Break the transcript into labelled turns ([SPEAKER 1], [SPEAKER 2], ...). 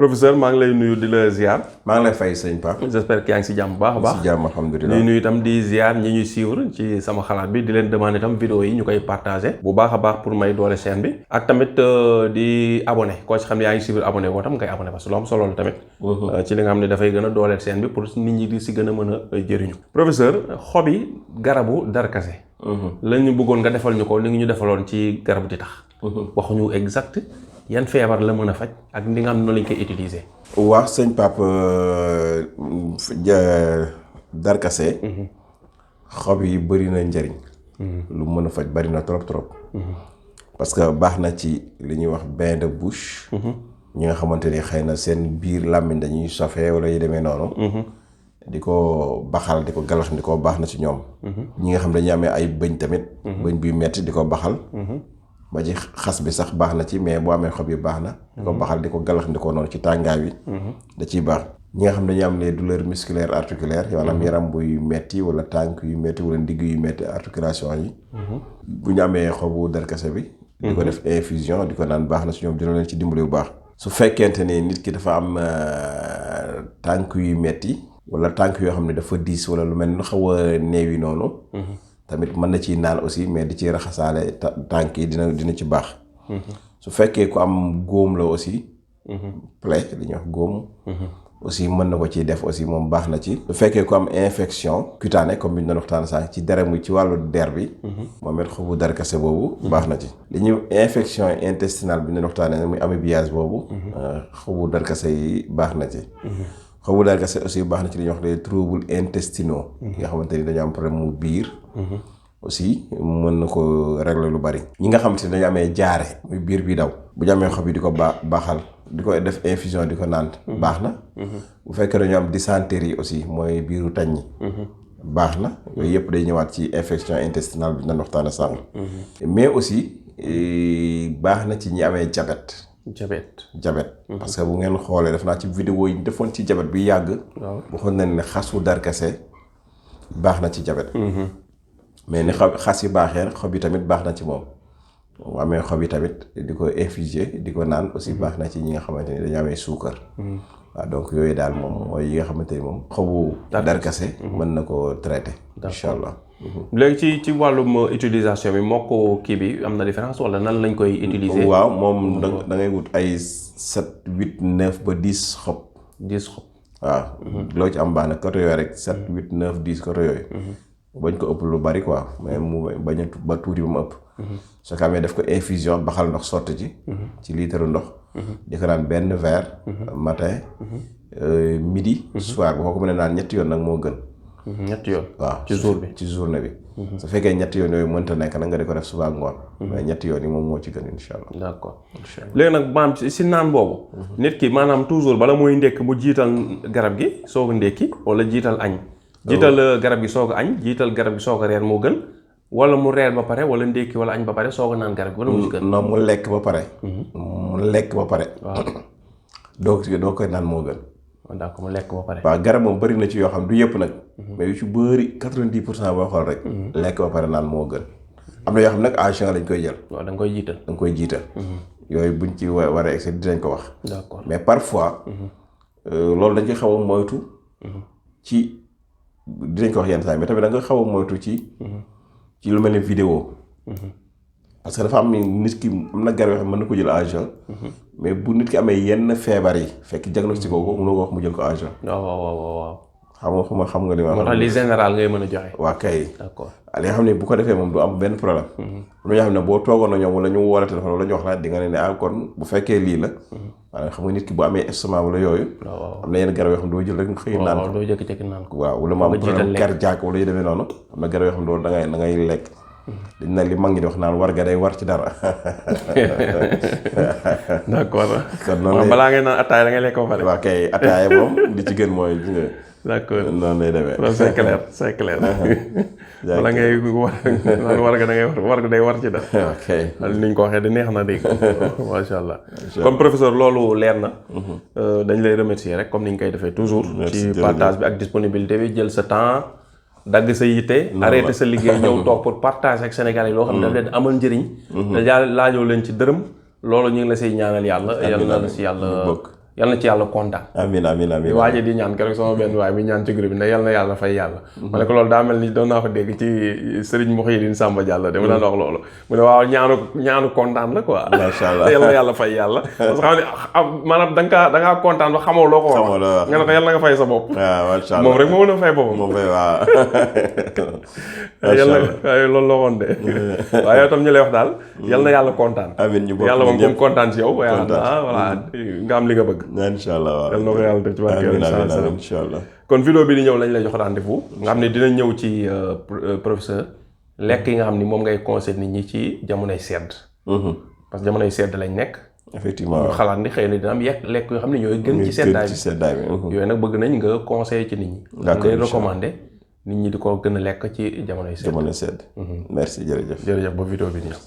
[SPEAKER 1] professeur maa ngi lay nuyu di la ziar.
[SPEAKER 2] maa ngi lay fay sëñ Pape.
[SPEAKER 1] j'espère que yaa ngi si jàmm bu baax a baax.
[SPEAKER 2] si jàmm alhamdulilah.
[SPEAKER 1] di nuyu itam di ziar ñi ñuy suivre ci sama xalaat bi di leen demander itam vidéo yi ñu koy partager bu baax a baax pour may doole chaîne bi. ak tamit di abonné koo ci xam ne yaa ngi suivre abonné woo tam ngay abonné parce que lu am solo la tamit. ci li nga xam ne dafay gën a dooleel chaîne bi pour nit ñi di si gën a mën a jëriñu. professeur xobi garabu darkase. la ñu bëggoon nga defal ñu ko li ñu defaloon ci garabu di tax. waxuñu exact yan feebar la mën a faj ak ni nga xam ne noonu lañ koy utiliser.
[SPEAKER 2] waaw sëñ Pape darkase. xob yi bëri na njëriñ. lu mën a faj bëri na trop trop. parce que baax na ci li ñuy wax bain de bouche. ñi nga xamante ni xëy na seen biir làmmiñ dañuy sofee wala yu demee noonu. di ko baxal di ko galax di ko baax na ci ñoom. ñi nga xam dañuy amee ay bëñ tamit. bëñ buy metti di ko baxal. ba ci xas bi sax baax na ci mais boo amee xob yi baax na. di ko baxal di ko galax di ko noonu ci tàngaay wi. da ciy baax ñi nga xam dañuy am les douleurs musculaires articulaires maanaam yaram buy metti wala tànk yu metti wala ndigg yu metti articulation yi. bu ñu amee xobu darkase bi. di ko def infusion di ko naan baax na ci ñoom dina leen ci dimbali bu baax. su fekkente ni nit ki dafa am tànk yu metti wala tànk yoo xam ne dafa diis wala lu mel ni xaw a néewi noonu. tamit mën na ciy naan aussi mais di ci raxasaale tànk yi dina ci baax. su fekkee ku am góom la aussi. plaie li ñuy wax góom. aussi mën na ko ciy def aussi moom baax na ci. su fekkee ku am infection cutanée comme bi ñu doon waxtaan sànq ci deret mu ci wàllu der bi. moom it xobu darkase boobu. baax na ci li ñuy infection intestinale bi ñu doon waxtaanee muy amébiase boobu. xobu darkase yi baax na ci. xobu darkase aussi baax na ci li ñuy wax les troubles intestinaux. nga xamante ni dañu am problème mu biir. aussi mën na ko régler lu bari. ñi nga xamante ni dañu amee jaare muy biir bi daw. bu ñu amee xob yi di ko baaxal di ko def infusion di ko naan. baax na. bu fekkee dañu am dysenterie aussi mooy biiru taññi. baax na yooyu yëpp day ñëwaat ci infection intestinale bi ñu doon waxtaanee sànq. mais aussi baax na ci ñi amee diabète. jabet parce que bu ngeen xoolee def naa ci vidéo yi ñu defoon ci jabet bi yàgg. waxoon nañ ne xasu darkase baax na ci jabet. mais ni xas yi baaxee xob yi tamit baax na ci moom. bu amee xob yi tamit di ko infuser di ko naan aussi baax na ci ñi nga xamante ni dañu amee suukar. waaw donc yooyu daal moom mooy yi nga xamante ni moom xobu darkase mën na ko traité. incha allah.
[SPEAKER 1] léegi ci wàllum utilisation bi moo ko kii bi am na différence wala nan lañ koy utiliser.
[SPEAKER 2] waaw moom da ngay wut ay 7 8 9 ba 10 xob.
[SPEAKER 1] 10 xob.
[SPEAKER 2] waaw loo ci am baax na côté yooyu rek 7 8 9 10 côté yooyu. bañ ko ëpp lu bari quoi mais mu bañ a ba tuuti ba mu ëpp. soo ko amee def ko infusion baxal ndox sotti ci litre ndox. di ko naan benn verre. matin midi. soir boo ko mënee naan ñetti yoon nag moo gën.
[SPEAKER 1] ñetti yoon.
[SPEAKER 2] waaw
[SPEAKER 1] ci jour bi
[SPEAKER 2] ci journée bi. su fekkee ñetti yoon yooyu mënta nekk nag nga di ko def suba ngoon. mais ñetti yoon yi moom moo ci gën incha allah.
[SPEAKER 1] d'accord léegi nag maanaam si naan boobu. nit ki maanaam toujours bala mooy ndékk mu jiital garab gi soog a ndékki wala jiital añ. jiital garab gi soog a añ jiital garab gi soog a reer moo gën. wala mu reer ba pare wala ndékki wala añ ba pare soog a naan garab gi wala mu ci gën.
[SPEAKER 2] non mu lekk ba pare. mu lekk ba pare.
[SPEAKER 1] waaw
[SPEAKER 2] doo koy naan moo gën.
[SPEAKER 1] d'accord mu lekk ba pare.
[SPEAKER 2] waaw garab moom bëri na ci yoo xam du yëpp nag. mais yu ci bëri 90% boo xool rek. lekk ba pare naan moo gën. am na yoo xam nag à jeun lañ koy jël.
[SPEAKER 1] waaw da nga koy jiital.
[SPEAKER 2] da nga koy jiital. yooyu buñ ci war a egsi dinañ ko wax.
[SPEAKER 1] d'accord
[SPEAKER 2] mais parfois. loolu dañ koy xaw a moytu. ci dinañ ko wax yenn saa mais tamit da nga xaw a moytu ci lu mel ni vidéo. parce que dafa am nit ki am na garab yoo xam ne mën na ko jël à jeun. mais bu nit ki amee yenn feebar yi fekk diagnostic ko mënoo ko wax mu jël ko à jeun.
[SPEAKER 1] waaw.
[SPEAKER 2] xam nga li ma.
[SPEAKER 1] moo tax li général ngay mën a joxe.
[SPEAKER 2] waa kay.
[SPEAKER 1] d'accord
[SPEAKER 2] li nga xam ne bu ko defee moom du am benn problème. lu ñu xam ne boo toogoon na ñoom wala ñu woo la téléphone wala ñu wax la di nga ne ah kon bu fekkee lii la. waaw xam nga nit ki bu amee estomac wala yooyu.
[SPEAKER 1] waaw
[SPEAKER 2] am na yenn garab yoo xam ne doo jël rek nga xëy naan ko.
[SPEAKER 1] waaw doo jékki-jékki naan ko.
[SPEAKER 2] waaw wala mu am problème cardiaque wala yu demee noonu. am na garab yoo xam ne loolu da ngay lekk. dañ na li mag ñi di wax naan war ga day war ci dara.
[SPEAKER 1] d'accord.
[SPEAKER 2] kon noonu
[SPEAKER 1] balaa ngay naan ataaya da ngay lekk ba pare.
[SPEAKER 2] waaw kay ataaya moom li ci gën mooy gis nga.
[SPEAKER 1] d'accord
[SPEAKER 2] noonu lay demee.
[SPEAKER 1] c'est clair. wala ngay war ga da ngay war ga day war ci dara.
[SPEAKER 2] ok
[SPEAKER 1] ni ñu ko waxee da neex na dégg. macha allah. comme professeur loolu leer na. dañ lay remercier rek comme ni ñu koy defee toujours. ci partage bi ak disponibilité bi jël sa temps. dagg sa yitte arrêté sa liggéey ñëw toog pour partager ak Sénégalais yi loo xam ne daf leen amal njëriñ. te laajoo leen ci dërëm. loolu ñu ngi la say ñaanal yàlla. yàlla na si yàlla yal na ci yàlla kontaan.
[SPEAKER 2] amiin amiin amiin.
[SPEAKER 1] waaje di ñaan keroog sama benn waay bi ñaan ci groupe bi ne yal na yàlla fay yàlla. ma ne ko loolu daa mel ni doon naa ko dégg ci Serigne Mouhidine Samba Diallo dama daan wax loolu mu ne waaw ñaanu kontaan la quoi.
[SPEAKER 2] macha allah
[SPEAKER 1] yal na yàlla fay yàlla. parce que xam ne maanaam da ngaa kontaan ba xamoo loo ko wax. nga ne ko yal na nga fay sa bopp.
[SPEAKER 2] waaw macha allah
[SPEAKER 1] moom rek moo mën a fay boppam.
[SPEAKER 2] moom fay waaw.
[SPEAKER 1] yal na waaye loolu la woon de waaye yow tam ñu lay wax daal. yal na yàlla kontaan.
[SPEAKER 2] amiin ñu bokk
[SPEAKER 1] yàlla moom comme kontaan si yow.
[SPEAKER 2] kontaan
[SPEAKER 1] voilà nga am li nga bëgg.
[SPEAKER 2] incha allah waaw.
[SPEAKER 1] yal na ko yàlla def ci barke
[SPEAKER 2] amiin incha allah.
[SPEAKER 1] kon vidéo bi di ñëw lañ lay jox rendez-vous nga xam ne dina ñëw ci professeur lekk yi nga xam ni moom ngay conseil nit ñi ci jamonoy sedd. parce que jamonoy sedd lañ nekk.
[SPEAKER 2] effectivement
[SPEAKER 1] ñu xalaat ni xëy na dina am lekk yoo xam ne ñooy gën ci seddaay bi yooyu nag bëgg nañ nga conseiller ci nit ñi.
[SPEAKER 2] d'accord
[SPEAKER 1] ngay recommander nit ñi di ko gën a lekk ci jamonoy sedd.
[SPEAKER 2] merci jërëjëf.
[SPEAKER 1] jërëjëf ba vidéo bi di ñëw.